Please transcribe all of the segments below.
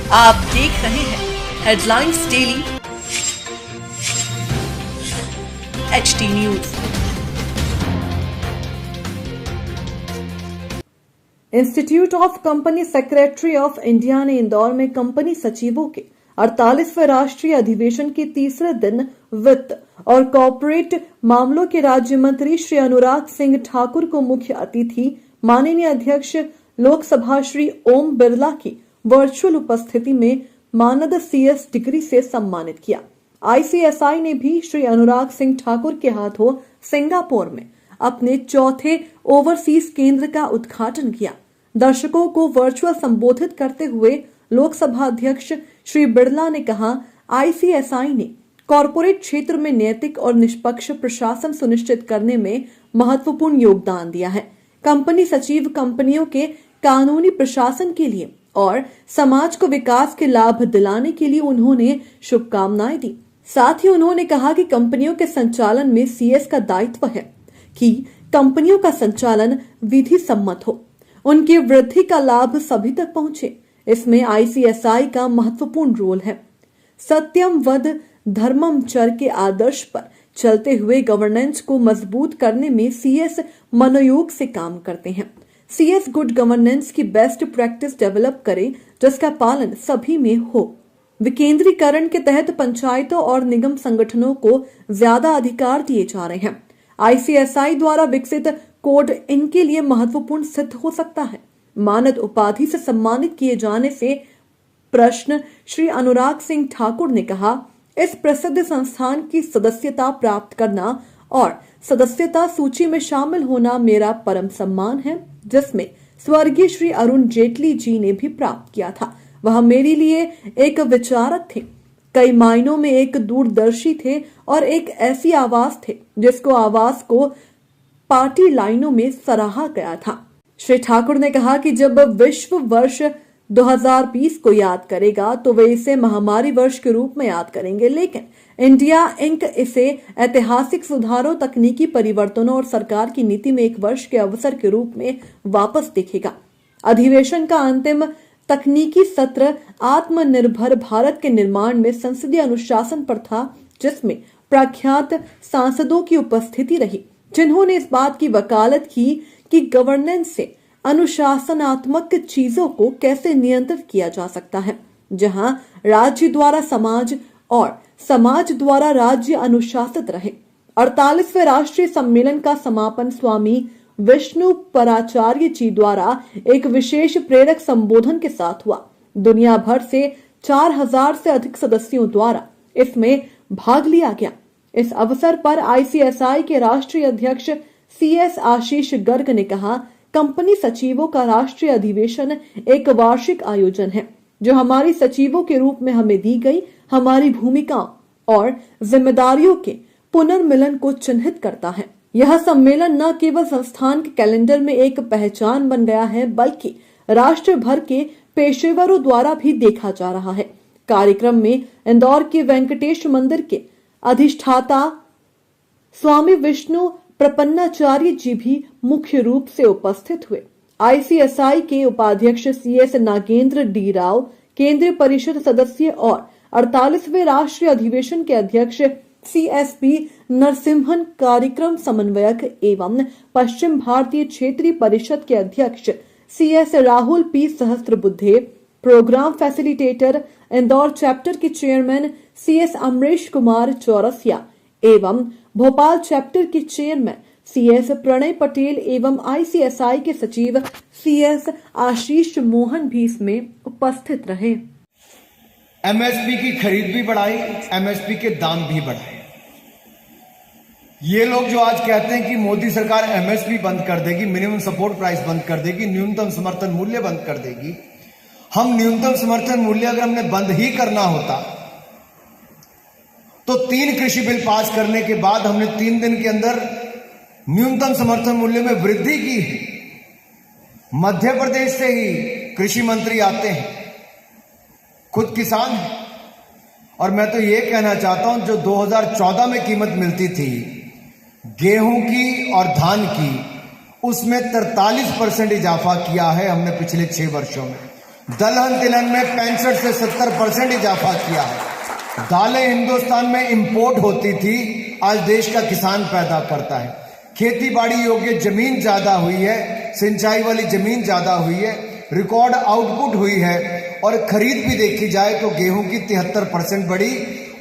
आप देख रहे हैं headlines daily HD news. Institute of company secretary of India ने इंदौर में कंपनी सचिवों के 48वें राष्ट्रीय अधिवेशन के तीसरे दिन वित्त और कॉर्पोरेट मामलों के राज्य मंत्री श्री अनुराग सिंह ठाकुर को मुख्य अतिथि माननीय अध्यक्ष लोकसभा श्री ओम बिरला की वर्चुअल उपस्थिति में मानद CS डिग्री से सम्मानित किया। ICSI ने भी श्री अनुराग सिंह ठाकुर के हाथों सिंगापुर में अपने चौथे ओवरसीज केंद्र का उद्घाटन किया। दर्शकों को वर्चुअल संबोधित करते हुए लोकसभा अध्यक्ष श्री बिरला ने कहा, ICSI ने कॉरपोरेट क्षेत्र में नैतिक और निष्पक्ष प्रशासन सुनिश्चित करने में महत्वपूर्ण योगदान दिया है। कंपनी सचिव कंपनियों के कानूनी प्रशासन के लिए और समाज को विकास के लाभ दिलाने के लिए उन्होंने शुभकामनाएं दी। साथ ही उन्होंने कहा कि कंपनियों के संचालन में CS का दायित्व है कि कंपनियों का संचालन विधि सम्मत हो, उनकी वृद्धि का लाभ सभी तक पहुंचे। इसमें ICSI का महत्वपूर्ण रोल है। सत्यम वद धर्मम चर के आदर्श पर चलते हुए गवर्नेंस को मजबूत करने में CS मनोयोग से काम करते हैं। CS गुड गवर्नेंस की बेस्ट प्रैक्टिस डेवलप करे जिसका पालन सभी में हो। विकेंद्रीकरण के तहत पंचायतों और निगम संगठनों को ज्यादा अधिकार दिए जा रहे हैं। ICSI द्वारा विकसित कोड इनके लिए महत्वपूर्ण सिद्ध हो सकता है। मानद उपाधि से सम्मानित किए जाने से प्रश्न श्री अनुराग सिंह ठाकुर ने कहा, इस प्रसिद्ध संस्थान की सदस्यता प्राप्त करना और सदस्यता सूची में शामिल होना मेरा परम सम्मान है, जिसमें स्वर्गीय श्री अरुण जेटली जी ने भी प्राप्त किया था। वह मेरे लिए एक विचारक थे, कई मायनों में एक दूरदर्शी थे और एक ऐसी आवाज थे जिसको आवाज को पार्टी लाइनों में सराहा गया था। श्री ठाकुर ने कहा कि जब विश्व वर्ष 2020 को याद करेगा तो वे इसे महामारी वर्ष के रूप में याद करेंगे, लेकिन इंडिया इंक इसे ऐतिहासिक सुधारों, तकनीकी परिवर्तनों और सरकार की नीति में एक वर्ष के अवसर के रूप में वापस देखेगा। अधिवेशन का अंतिम तकनीकी सत्र आत्मनिर्भर भारत के निर्माण में संसदीय अनुशासन पर था, जिसमें प्रख्यात सांसदों की उपस्थिति रही, जिन्होंने इस बात की वकालत की कि गवर्नेंस से अनुशासनात्मक चीजों को कैसे नियंत्रित किया जा सकता है, जहां राज्य द्वारा समाज और समाज द्वारा राज्य अनुशासित रहे। 48वें राष्ट्रीय सम्मेलन का समापन स्वामी विष्णु पराचार्य जी द्वारा एक विशेष प्रेरक संबोधन के साथ हुआ। दुनिया भर से 4000 से अधिक सदस्यों द्वारा इसमें भाग लिया गया। इस अवसर पर ICSI के राष्ट्रीय अध्यक्ष CS आशीष गर्ग ने कहा, कंपनी सचिवों का राष्ट्रीय अधिवेशन एक वार्षिक आयोजन है जो हमारी सचिवों के रूप में हमें दी गई हमारी भूमिकाओं और जिम्मेदारियों के पुनर्मिलन को चिन्हित करता है। यह सम्मेलन न केवल संस्थान के कैलेंडर में एक पहचान बन गया है, बल्कि राष्ट्र भर के पेशेवरों द्वारा भी देखा जा रहा है। कार्यक्रम में इंदौर के वेंकटेश मंदिर के अधिष्ठाता स्वामी विष्णु प्रपन्नाचार्य जी भी मुख्य रूप से उपस्थित हुए। ICSI के उपाध्यक्ष CS नागेंद्र D राव, केंद्रीय परिषद सदस्य और 48वें राष्ट्रीय अधिवेशन के अध्यक्ष CSP नरसिम्हन, कार्यक्रम समन्वयक एवं पश्चिम भारतीय क्षेत्रीय परिषद के अध्यक्ष CS Rahul P Sahasrabuddhe, programme facilitator Indore chapter के चेयरमैन CS अमरीश कुमार चौरसिया एवं भोपाल चैप्टर के चेयरमैन CS प्रणय पटेल एवं ICSI के सचिव CS आशीष मोहन भी इसमें उपस्थित रहे। MSP की खरीद भी बढ़ाई, MSP के दाम भी बढ़ाए। ये लोग जो आज कहते हैं कि मोदी सरकार MSP बंद कर देगी, मिनिमम सपोर्ट प्राइस बंद कर देगी, न्यूनतम समर्थन मूल्य बंद कर देगी। हम न्यूनतम समर्थन मूल्य अगर हमने बंद ही करना होता तो 3 कृषि बिल पास करने के बाद हमने 3 दिन के अंदर न्यूनतम समर्थन मूल्य में वृद्धि की। मध्य प्रदेश से ही कृषि मंत्री आते हैं, खुद किसान हैं, और मैं तो यह कहना चाहता हूं जो 2014 में कीमत मिलती थी गेहूं की और धान की, उसमें 43% इजाफा किया है हमने पिछले 6 वर्षों में। दलहन तिलहन में 65 से 70% इजाफा किया है। दालें हिंदुस्तान में इंपोर्ट होती थी, आज देश का किसान पैदा करता है। खेती बाड़ी योग्य जमीन ज्यादा हुई है, सिंचाई वाली जमीन ज्यादा हुई है, रिकॉर्ड आउटपुट हुई है और खरीद भी देखी जाए तो गेहूं की 73% बढ़ी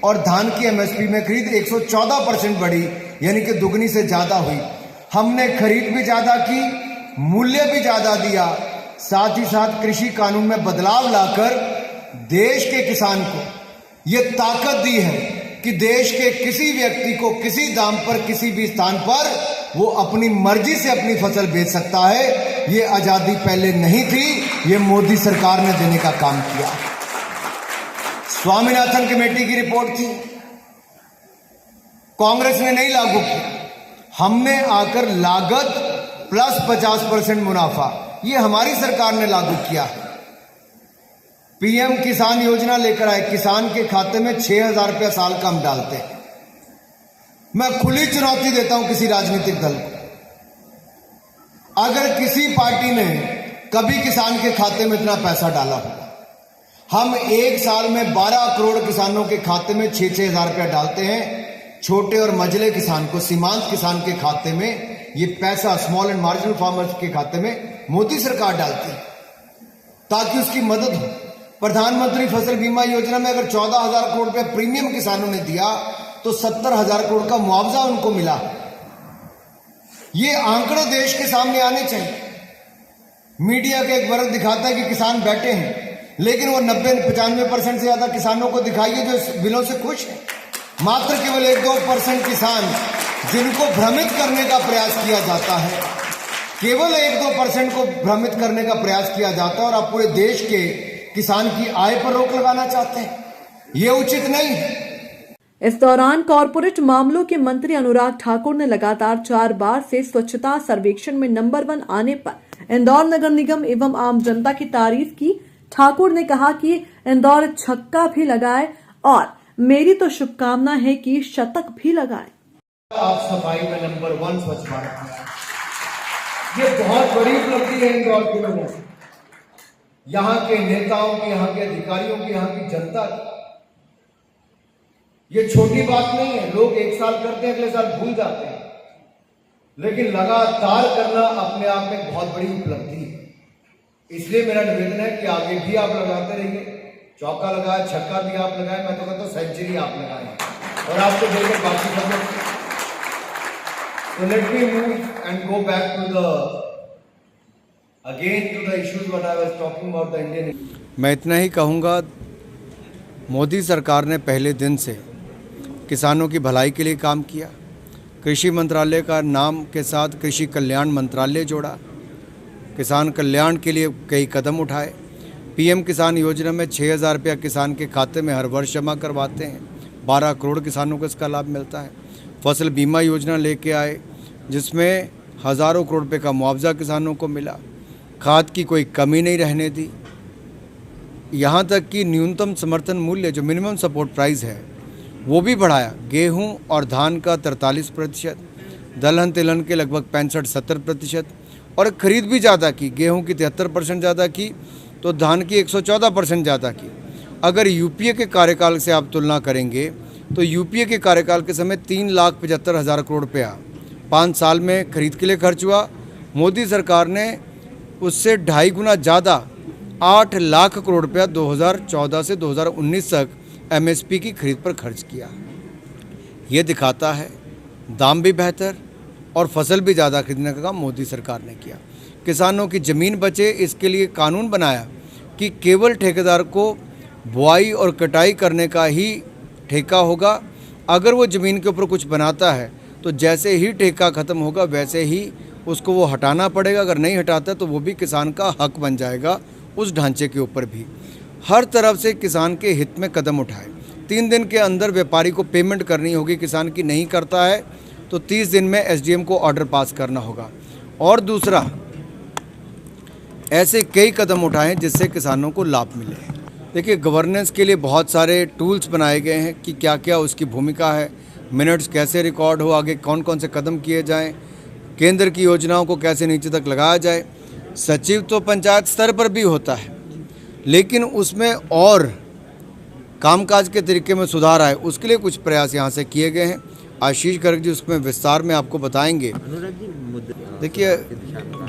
और धान की एमएसपी में खरीद 114% बढ़ी, यानी कि दुगनी से ज्यादा हुई। हमने खरीद भी ज्यादा की, मूल्य भी ज्यादा दिया, साथ ही साथ कृषि कानून में बदलाव लाकर देश के किसान को यह ताकत दी है कि देश के किसी व्यक्ति को किसी दाम पर किसी भी स्थान पर वो अपनी मर्जी से अपनी फसल बेच सकता है। ये आजादी पहले नहीं थी, ये मोदी सरकार ने देने का काम किया। स्वामीनाथन कमेटी की रिपोर्ट थी, कांग्रेस ने नहीं लागू किया, हमने आकर लागत प्लस 50% मुनाफा, ये हमारी सरकार ने लागू किया। पीएम किसान योजना लेकर आए, किसान के खाते में 6,000 रुपया साल का हम डालते हैं। मैं खुली चुनौती देता हूं किसी राजनीतिक दल को, अगर किसी पार्टी ने कभी किसान के खाते में इतना पैसा डाला हो, हम एक साल में 12 करोड़ किसानों के खाते में 6-6 हजार रुपया डालते हैं। छोटे और मझले किसान को, सीमांत किसान के खाते में ये पैसा, स्मॉल एंड मार्जिनल फार्मर्स के खाते में मोदी सरकार डालती है ताकि उसकी मदद हो। प्रधानमंत्री फसल बीमा योजना में अगर 14,000 करोड़ रुपया प्रीमियम किसानों ने दिया तो 70,000 करोड़ का मुआवजा उनको मिला। ये आंकड़े देश के सामने आने चाहिए। मीडिया का एक वर्ग दिखाता है कि किसान बैठे हैं, लेकिन वो 90-95% से ज्यादा किसानों को दिखाइए जो इस बिलों से खुश हैं। मात्र केवल 1-2% किसान जिनको भ्रमित करने का प्रयास किया जाता है, केवल 1-2% को भ्रमित करने का प्रयास किया जाता है और आप पूरे देश के किसान की आय पर रोक लगाना चाहते हैं। ये उचित नहीं है। इस दौरान कॉरपोरेट मामलों के मंत्री अनुराग ठाकुर ने लगातार 4 बार से स्वच्छता सर्वेक्षण में नंबर 1 आने पर इंदौर नगर निगम एवं आम जनता की तारीफ की। ठाकुर ने कहा कि इंदौर छक्का भी लगाए और मेरी तो शुभकामना है कि शतक भी लगाए। आप सफाई में नंबर 1 स्वच्छ भारत, ये बहुत बड़ी उपलब्धि है इंदौर के लोगों की, यहाँ के नेताओं की, यहाँ के अधिकारियों की, यहाँ की जनता की। ये छोटी बात नहीं है। लोग एक साल करते हैं, अगले साल भूल जाते हैं, लेकिन लगातार करना अपने आप में बहुत बड़ी उपलब्धि है। इसलिए मेरा निवेदन है कि आगे भी आप लगाते रहिए। चौका लगाए, छक्का भी आप लगाए, मैं तो कहता हूं सेंचुरी आप लगाए और आपको देखकर बाकी सब लोग। So let me move and go back to the issues what I was talking about the Indian. मैं इतना ही कहूँगा, मोदी सरकार ने पहले दिन से किसानों की भलाई के लिए काम किया। कृषि मंत्रालय का नाम के साथ कृषि कल्याण मंत्रालय जोड़ा, किसान कल्याण के लिए कई कदम उठाए। पीएम किसान योजना में 6,000 रुपया किसान के खाते में हर वर्ष जमा करवाते हैं। 12 करोड़ किसानों को इसका लाभ मिलता है। फसल बीमा योजना लेके आए जिसमें हज़ारों करोड़ रुपये का मुआवजा किसानों को मिला। खाद की कोई कमी नहीं रहने दी। यहाँ तक कि न्यूनतम समर्थन मूल्य जो मिनिमम सपोर्ट प्राइस है वो भी बढ़ाया। गेहूं और धान का 43%, दलहन तिलहन के लगभग 65-70% और खरीद भी ज़्यादा की। गेहूं की 73% ज़्यादा की तो धान की 114% ज़्यादा की। अगर यूपीए के कार्यकाल से आप तुलना करेंगे तो यूपीए के कार्यकाल के समय 3,75,000 करोड़ रुपया 5 साल में खरीद के लिए खर्च हुआ। मोदी सरकार ने उससे 2.5 गुना ज़्यादा 8 लाख करोड़ रुपया 2014 से 2019 तक एमएसपी की खरीद पर खर्च किया। ये दिखाता है दाम भी बेहतर और फसल भी ज़्यादा खरीदने का काम मोदी सरकार ने किया। किसानों की ज़मीन बचे, इसके लिए कानून बनाया कि केवल ठेकेदार को बुआई और कटाई करने का ही ठेका होगा। अगर वो ज़मीन के ऊपर कुछ बनाता है तो जैसे ही ठेका ख़त्म होगा वैसे ही उसको वो हटाना पड़ेगा। अगर नहीं हटाता तो वो भी किसान का हक बन जाएगा उस ढांचे के ऊपर भी। हर तरफ से किसान के हित में कदम उठाए। 3 दिन के अंदर व्यापारी को पेमेंट करनी होगी, किसान की नहीं करता है तो 30 दिन में एसडीएम को ऑर्डर पास करना होगा। और दूसरा, ऐसे कई कदम उठाएं जिससे किसानों को लाभ मिले। देखिए, गवर्नेंस के लिए बहुत सारे टूल्स बनाए गए हैं कि क्या क्या उसकी भूमिका है, मिनट्स कैसे रिकॉर्ड हो, आगे कौन कौन से कदम किए जाएं, केंद्र की योजनाओं को कैसे नीचे तक लगाया जाए। सचिव तो पंचायत स्तर पर भी होता है, लेकिन उसमें और कामकाज के तरीके में सुधार आए, उसके लिए कुछ प्रयास यहाँ से किए गए हैं। आशीष गर्ग जी उसमें विस्तार में आपको बताएंगे। देखिए,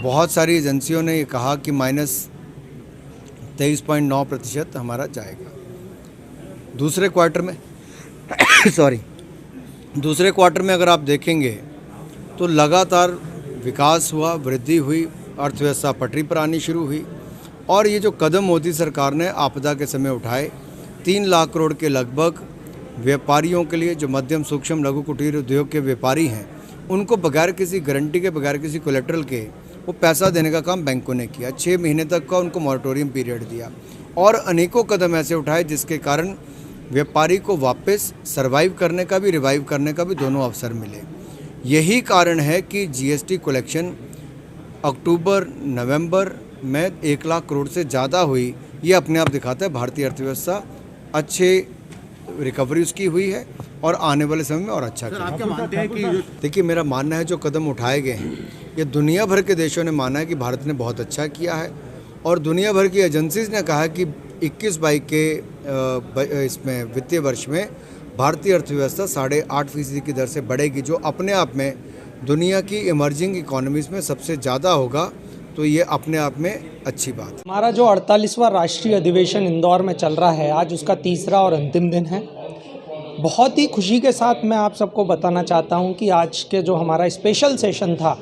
बहुत सारी एजेंसियों ने ये कहा कि -23.9% हमारा जाएगा दूसरे क्वार्टर में। दूसरे क्वार्टर में अगर आप देखेंगे तो लगातार विकास हुआ, वृद्धि हुई, अर्थव्यवस्था पटरी पर आनी शुरू हुई। और ये जो कदम मोदी सरकार ने आपदा के समय उठाए, 3 लाख करोड़ के लगभग व्यापारियों के लिए, जो मध्यम सूक्ष्म लघु कुटीर उद्योग के व्यापारी हैं, उनको बगैर किसी गारंटी के, बगैर किसी कोलेट्रल के वो पैसा देने का काम बैंकों ने किया। 6 महीने तक का उनको मॉरेटोरियम पीरियड दिया और अनेकों कदम ऐसे उठाए जिसके कारण व्यापारी को वापस सर्वाइव करने का भी, रिवाइव करने का भी दोनों अवसर मिले। यही कारण है कि जीएसटी कलेक्शन अक्टूबर नवंबर में 1 लाख करोड़ से ज़्यादा हुई। ये अपने आप दिखाता है भारतीय अर्थव्यवस्था अच्छे रिकवरी उसकी हुई है और आने वाले समय में और अच्छा करेगी। आप क्या मानते हैं कि देखिए, मेरा मानना है जो कदम उठाए गए हैं ये दुनिया भर के देशों ने माना है कि भारत ने बहुत अच्छा किया है और दुनिया भर की एजेंसीज ने कहा कि 21-22 के इसमें वित्तीय वर्ष में भारतीय अर्थव्यवस्था 8.5% की दर से बढ़ेगी, जो अपने आप में दुनिया की इमर्जिंग इकोनॉमीज़ में सबसे ज़्यादा होगा। तो ये अपने आप में अच्छी बात है। हमारा जो 48वां राष्ट्रीय अधिवेशन इंदौर में चल रहा है, आज उसका तीसरा और अंतिम दिन है। बहुत ही खुशी के साथ मैं आप सबको बताना चाहता हूं कि आज के जो हमारा स्पेशल सेशन था,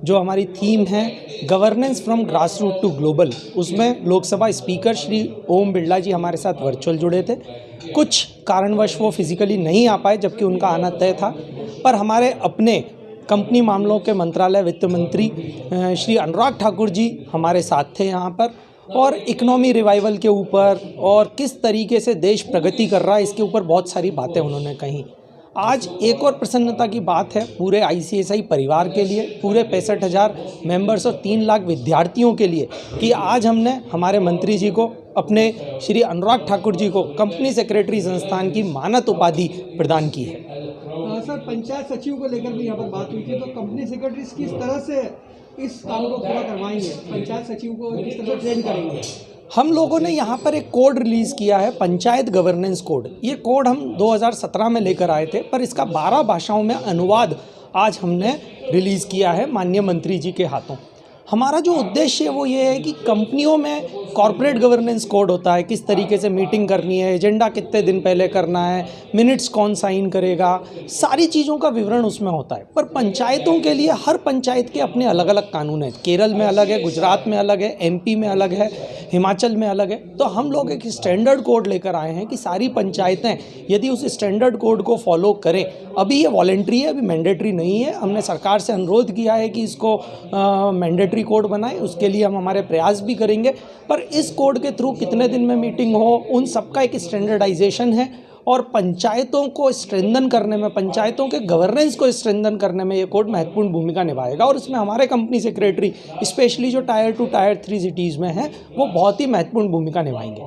जो हमारी थीम है governance from grass root to global, उसमें लोकसभा स्पीकर श्री ओम बिरला जी हमारे साथ वर्चुअल जुड़े थे। कुछ कारणवश वो फिजिकली नहीं आ पाए, जबकि उनका आना तय था। पर हमारे अपने कंपनी मामलों के मंत्रालय वित्त मंत्री श्री अनुराग ठाकुर जी हमारे साथ थे यहाँ पर, और इकोनॉमी रिवाइवल के ऊपर और किस तरीके से देश प्रगति कर रहा है इसके ऊपर बहुत सारी बातें उन्होंने कही। आज एक और प्रसन्नता की बात है पूरे आईसीएसआई परिवार के लिए, पूरे 65,000 मेंबर्स और 3 लाख विद्यार्थियों के लिए, कि आज हमने हमारे मंत्री जी को, अपने श्री अनुराग ठाकुर जी को कंपनी सेक्रेटरी संस्थान की मानद उपाधि प्रदान की है। सर, पंचायत सचिव को लेकर भी यहाँ पर बात हुई थी, तो कंपनी सेक्रेटरी किस तरह से इस काम को पूरा करवाएंगे, पंचायत सचिव को किस तरह से ट्रेन करेंगे? हम लोगों ने यहाँ पर एक कोड रिलीज़ किया है, पंचायत गवर्नेंस कोड। ये कोड हम 2017 में लेकर आए थे, पर इसका 12 भाषाओं में अनुवाद आज हमने रिलीज़ किया है माननीय मंत्री जी के हाथों। हमारा जो उद्देश्य है वो ये है कि कंपनियों में कॉर्पोरेट गवर्नेंस कोड होता है, किस तरीके से मीटिंग करनी है, एजेंडा कितने दिन पहले करना है, मिनट्स कौन साइन करेगा, सारी चीज़ों का विवरण उसमें होता है। पर पंचायतों के लिए हर पंचायत के अपने अलग अलग कानून हैं। केरल में अलग है, गुजरात में अलग है, एमपी में अलग है, हिमाचल में अलग है। तो हम लोग एक स्टैंडर्ड कोड लेकर आए हैं कि सारी पंचायतें यदि उस स्टैंडर्ड कोड को फॉलो करें। अभी ये वॉलेंट्री है, अभी मैंडेटरी नहीं है। हमने सरकार से अनुरोध किया है कि इसको मैंडेटरी कोड बनाए, उसके लिए हम हमारे प्रयास भी करेंगे। पर इस कोड के थ्रू कितने दिन में मीटिंग हो, उन सबका एक स्टैंडर्डाइजेशन है और पंचायतों को स्ट्रेंथन करने में, पंचायतों के गवर्नेंस को स्ट्रेंथन करने में ये कोड महत्वपूर्ण भूमिका निभाएगा। और इसमें हमारे कंपनी सेक्रेटरी स्पेशली जो टायर 2 टायर 3 सिटीज़ में हैं वो बहुत ही महत्वपूर्ण भूमिका निभाएंगे।